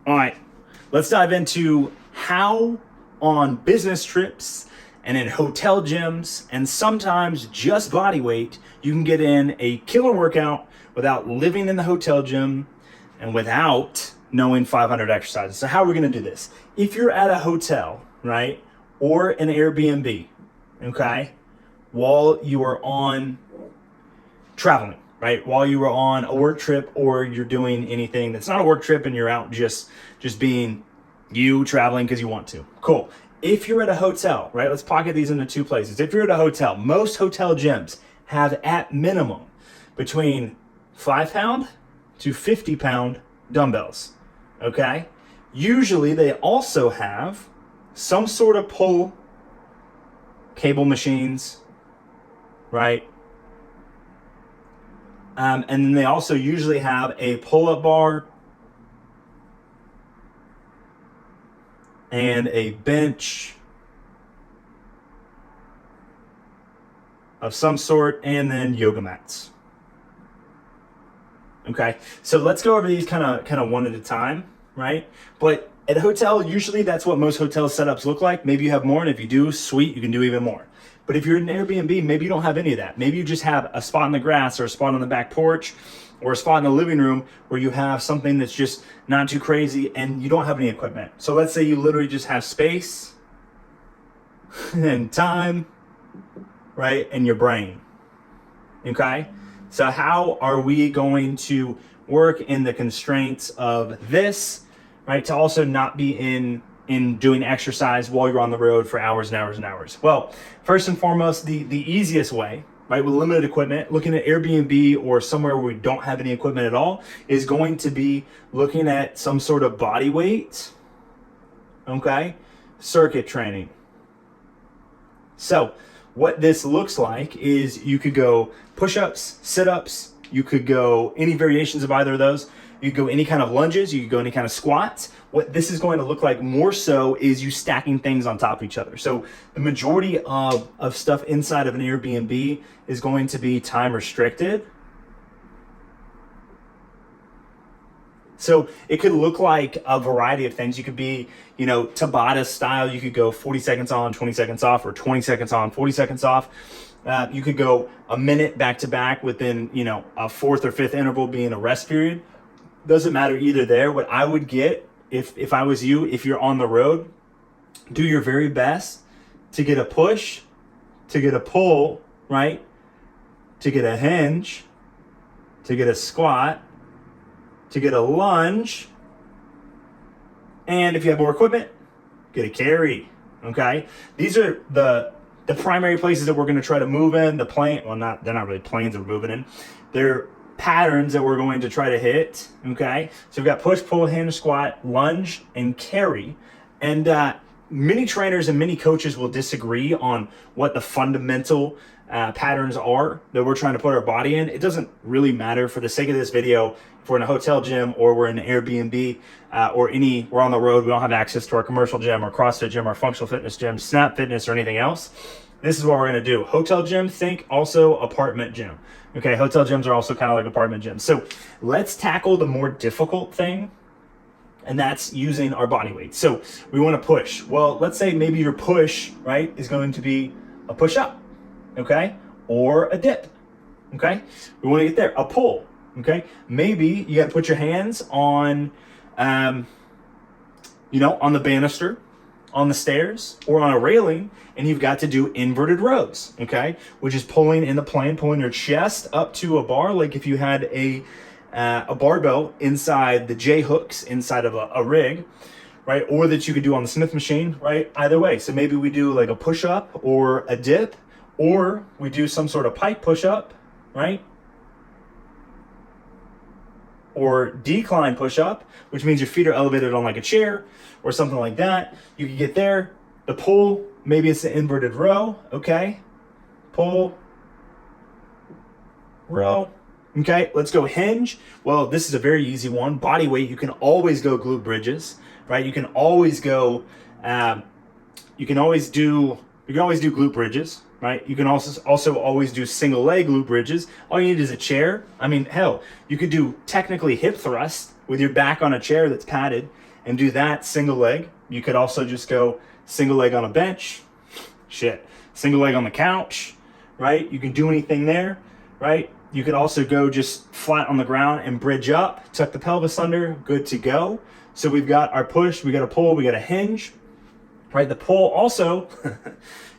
All right, let's dive into how on business trips and in hotel gyms and sometimes just body weight, you can get in a killer workout without living in the hotel gym and without knowing 500 exercises. So how are we gonna do this? If you're at a hotel, right, or an Airbnb, okay, while you are on traveling, right, while you are on a work trip or you're doing anything that's not a work trip and you're out just being you traveling because you want to. Cool. If you're at a hotel, right, let's pocket these into two places. If you're at a hotel, most hotel gyms have at minimum between 5-pound to 50-pound dumbbells, okay? Usually they also have some sort of pull cable machines, right? And then they also usually have a pull-up bar and a bench of some sort, and then yoga mats. Okay, so let's go over these kind of one at a time, right? But at a hotel, usually that's what most hotel setups look like. Maybe you have more, and if you do, sweet, you can do even more. But if you're in an Airbnb, maybe you don't have any of that. Maybe you just have a spot in the grass or a spot on the back porch or a spot in the living room where you have something that's just not too crazy and you don't have any equipment. So let's say you literally just have space and time, right, and your brain, okay? So how are we going to work in the constraints of this, right, to also not be in doing exercise while you're on the road for hours and hours and hours? Well, first and foremost, the easiest way, right, with limited equipment, looking at Airbnb or somewhere where we don't have any equipment at all, is going to be looking at some sort of body weight, okay, circuit training. So what this looks like is you could go push-ups, sit-ups, you could go any variations of either of those. You could go any kind of lunges, you could go any kind of squats. What this is going to look like more so is you stacking things on top of each other. So the majority of stuff inside of an Airbnb is going to be time restricted. So it could look like a variety of things. You could be, Tabata style. You could go 40 seconds on, 20 seconds off, or 20 seconds on, 40 seconds off. You could go a minute back to back within, a fourth or fifth interval being a rest period. Doesn't matter either there. What I would get if I was you, if you're on the road, do your very best to get a push, to get a pull, right? To get a hinge, to get a squat, to get a lunge, and if you have more equipment, get a carry, okay? These are the primary places that we're gonna try to move in. They're not really planes that we're moving in. They're patterns that we're going to try to hit, okay? So we've got push, pull, hinge, squat, lunge, and carry. And many trainers and many coaches will disagree on what the fundamental patterns are that we're trying to put our body in. It doesn't really matter for the sake of this video. If we're in a hotel gym or we're in an Airbnb we're on the road, we don't have access to our commercial gym or CrossFit gym or functional fitness gym, Snap Fitness or anything else. This is what we're gonna do. Hotel gym, think also apartment gym. Okay, hotel gyms are also kind of like apartment gyms. So let's tackle the more difficult thing, and that's using our body weight. So we wanna push. Well, let's say maybe your push, right, is going to be a push-up, okay? Or a dip, okay? We wanna get there. A pull, okay? Maybe you gotta put your hands on, on the banister, on the stairs, or on a railing, and you've got to do inverted rows, okay? Which is pulling in the plane, pulling your chest up to a bar, like if you had a barbell inside the J hooks inside of a rig, right? Or that you could do on the Smith machine, right? Either way. So maybe we do like a push-up or a dip, or we do some sort of pike push-up, right? Or decline push-up, which means your feet are elevated on like a chair or something like that. You can get there. The pull, maybe it's the inverted row, okay? Pull, row, okay? Let's go hinge. Well, this is a very easy one. Body weight, you can always go glute bridges, right? You can always go, you can always do glute bridges, right? You can also always do single leg glute bridges. All you need is a chair. I mean, hell, you could do technically hip thrust, with your back on a chair that's padded and do that single leg. You could also just go single leg on a bench, single leg on the couch, right? You can do anything there, right? You could also go just flat on the ground and bridge up, tuck the pelvis under, good to go. So we've got our push, we got a pull, we got a hinge, right? The pull also,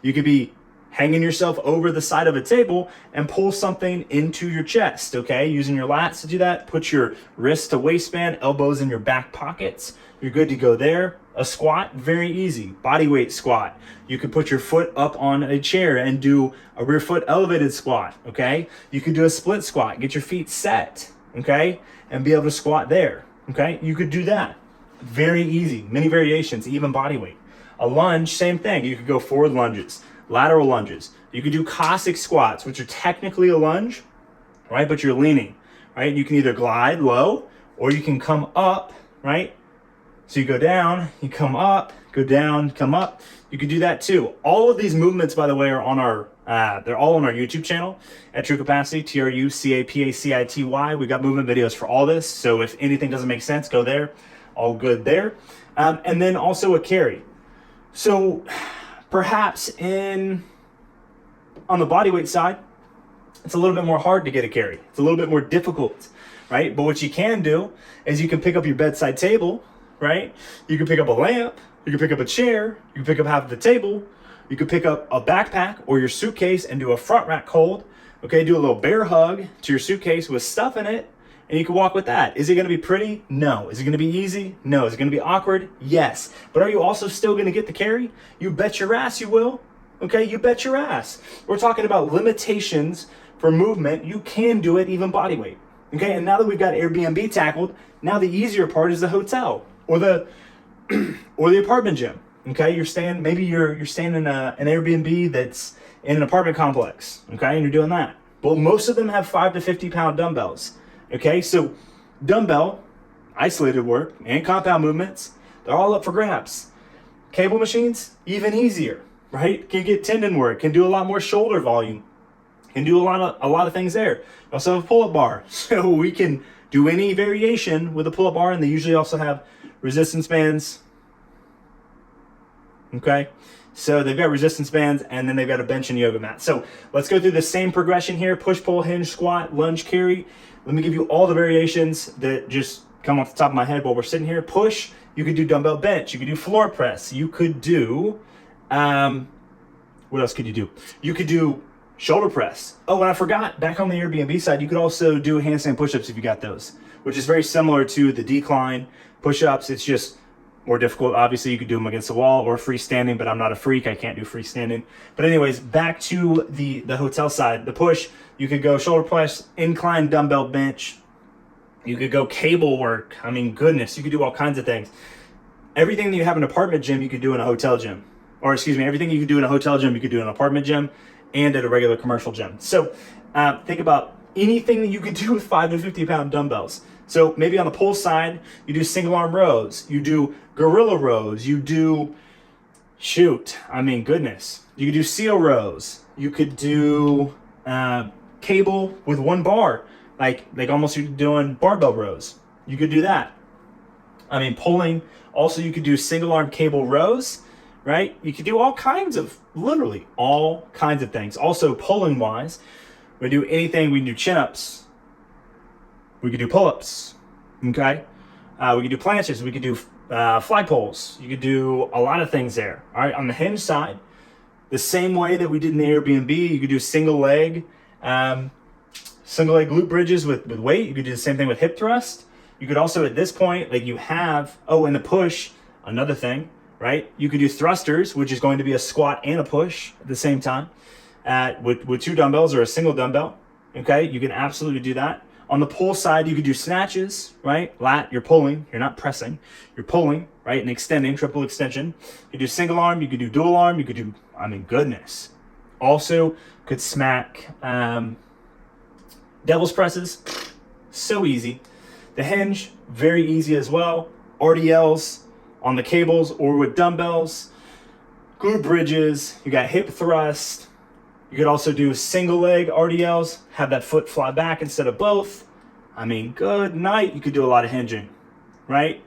you could be hanging yourself over the side of a table and pull something into your chest, okay? Using your lats to do that. Put your wrist to waistband, elbows in your back pockets. You're good to go there. A squat, very easy. Body weight squat. You could put your foot up on a chair and do a rear foot elevated squat, okay? You could do a split squat, get your feet set, okay? And be able to squat there, okay? You could do that. Very easy, many variations, even body weight. A lunge, same thing. You could go forward lunges, lateral lunges. You could do Cossack squats, which are technically a lunge, right? But you're leaning, right? You can either glide low or you can come up, right? So you go down, you come up, go down, come up. You could do that too. All of these movements, by the way, are on our, they're all on our YouTube channel at True Capacity, TruCapacity. We got movement videos for all this. So if anything doesn't make sense, go there. All good there. And then also a carry. So perhaps on the body weight side, it's a little bit more hard to get a carry. It's a little bit more difficult, right? But what you can do is you can pick up your bedside table, right? You can pick up a lamp, you can pick up a chair, you can pick up half of the table, you can pick up a backpack or your suitcase and do a front rack hold, okay? Do a little bear hug to your suitcase with stuff in it, and you can walk with that. Is it gonna be pretty? No. Is it gonna be easy? No. Is it gonna be awkward? Yes. But are you also still gonna get the carry? You bet your ass you will, okay? You bet your ass. We're talking about limitations for movement. You can do it even body weight, okay? And now that we've got Airbnb tackled, now the easier part is the hotel or the apartment gym, okay? You're staying in an Airbnb that's in an apartment complex, okay? And you're doing that. Well, most of them have 5 to 50 pound dumbbells, okay? So dumbbell, isolated work, and compound movements, they're all up for grabs. Cable machines, even easier, right? Can get tendon work, can do a lot more shoulder volume, can do a lot of things there. We also have a pull-up bar, so we can do any variation with a pull-up bar, and they usually also have resistance bands, okay? So they've got resistance bands, and then they've got a bench and yoga mat. So let's go through the same progression here: push, pull, hinge, squat, lunge, carry. Let me give you all the variations that just come off the top of my head while we're sitting here. Push, you could do dumbbell bench, you could do floor press, you could do, what else could you do? You could do shoulder press. Oh, and I forgot, back on the Airbnb side, you could also do handstand push-ups if you got those, which is very similar to the decline push-ups. It's just more difficult. Obviously, you could do them against the wall or freestanding, but I'm not a freak. I can't do freestanding. But anyways, back to the hotel side. The push, you could go shoulder press, incline dumbbell bench. You could go cable work. I mean, goodness, you could do all kinds of things. Everything that you have in an apartment gym, you could do in a hotel gym. Or excuse me, everything you could do in a hotel gym, you could do in an apartment gym and at a regular commercial gym. So think about anything that you could do with 5 to 50 pound dumbbells. So maybe on the pull side, you do single arm rows, you do gorilla rows, you do, goodness. You could do seal rows. You could do cable with one bar, like almost you're doing barbell rows. You could do that. Pulling, also you could do single arm cable rows, right? You could do literally all kinds of things. Also pulling wise, we do anything. We can do chin-ups. We could do pull-ups, okay? We could do planches. We could do flag poles. You could do a lot of things there, all right? On the hinge side, the same way that we did in the Airbnb, you could do single leg glute bridges with weight. You could do the same thing with hip thrust. You could also, at this point, in the push, another thing, right? You could do thrusters, which is going to be a squat and a push at the same time with 2 dumbbells or a single dumbbell, okay? You can absolutely do that. On the pull side, you could do snatches, right? Lat, you're pulling, you're not pressing. You're pulling, right? And extending, triple extension. You could do single arm, you could do dual arm, you could do, goodness. Also, could smack devil's presses, so easy. The hinge, very easy as well. RDLs on the cables or with dumbbells. Glute bridges, you got hip thrust. You could also do single leg RDLs, have that foot fly back instead of both. Good night. You could do a lot of hinging, right?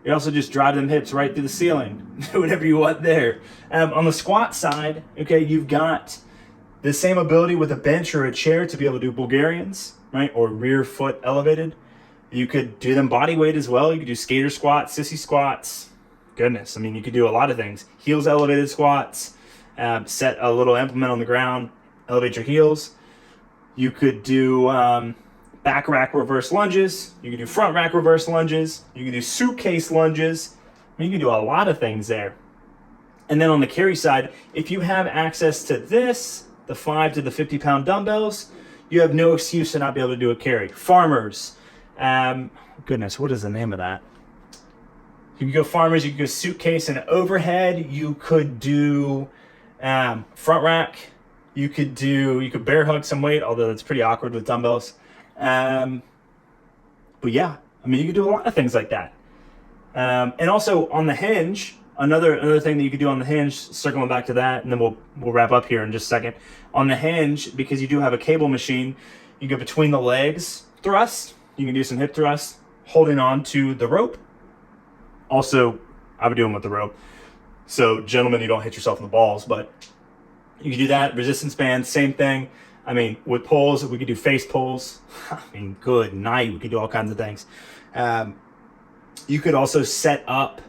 You also just drive them hips right through the ceiling. Do whatever you want there. On the squat side, okay, you've got the same ability with a bench or a chair to be able to do Bulgarians, right? Or rear foot elevated. You could do them body weight as well. You could do skater squats, sissy squats. Goodness, I mean, you could do a lot of things. Heels elevated squats, set a little implement on the ground, elevate your heels. You could do back rack reverse lunges. You can do front rack reverse lunges. You can do suitcase lunges. I mean, you can do a lot of things there. And then on the carry side, if you have access to this, the 5 to the 50 pound dumbbells, you have no excuse to not be able to do a carry. Farmers, goodness, what is the name of that? You can go farmers, you can go suitcase and overhead. You could do front rack. You could bear hug some weight, although that's pretty awkward with dumbbells. But yeah, I mean, you could do a lot of things like that. And also on the Hinge, another thing that you could do on the Hinge, circling back to that, and then we'll wrap up here in just a second. On the Hinge, because you do have a cable machine, you go between the legs thrust. You can do some hip thrusts, holding on to the rope. Also, I would do them with the rope. So gentlemen, you don't hit yourself in the balls, but you can do that. Resistance band, same thing. I mean, with pulls, we could do face pulls. I mean, good night. We could do all kinds of things. You could also set up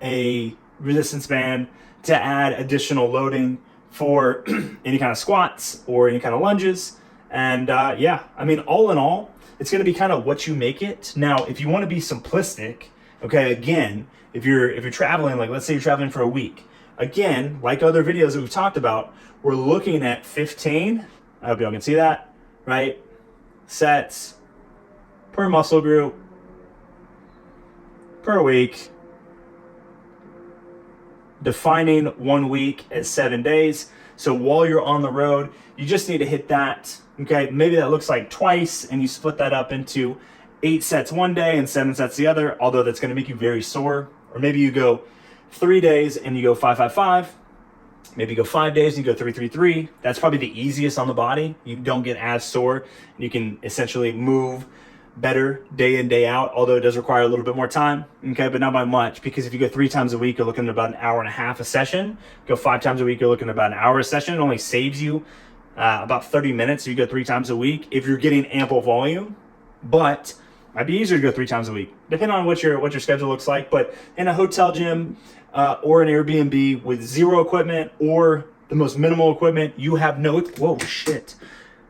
a resistance band to add additional loading for any kind of squats or any kind of lunges. And yeah, I mean, all in all, it's going to be kind of what you make it. Now, if you want to be simplistic, okay, again, if you're traveling, like let's say you're traveling for a week, again, like other videos that we've talked about, we're looking at 15. I hope y'all can see that, right? Sets per muscle group per week, defining 1 week as 7 days. So while you're on the road, you just need to hit that. Okay, maybe that looks like twice, and you split that up into 8 sets one day and 7 sets the other, although that's going to make you very sore. Or maybe you go 3 days and you go 5-5-5. Maybe you go 5 days and you go 3-3-3. That's probably the easiest on the body. You don't get as sore. You can essentially move better day in, day out, although it does require a little bit more time, okay, but not by much, because if you go 3 times a week, you're looking at about an hour and a half a session. Go 5 times a week, you're looking at about an hour a session. It only saves you about 30 minutes if you go 3 times a week if you're getting ample volume, but it might be easier to go 3 times a week, depending on what your schedule looks like. But in a hotel gym or an Airbnb with 0 equipment or the most minimal equipment, you have no, whoa, shit.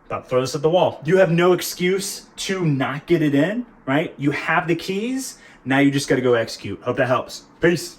About to throw this at the wall. You have no excuse to not get it in, right? You have the keys. Now you just got to go execute. Hope that helps. Peace.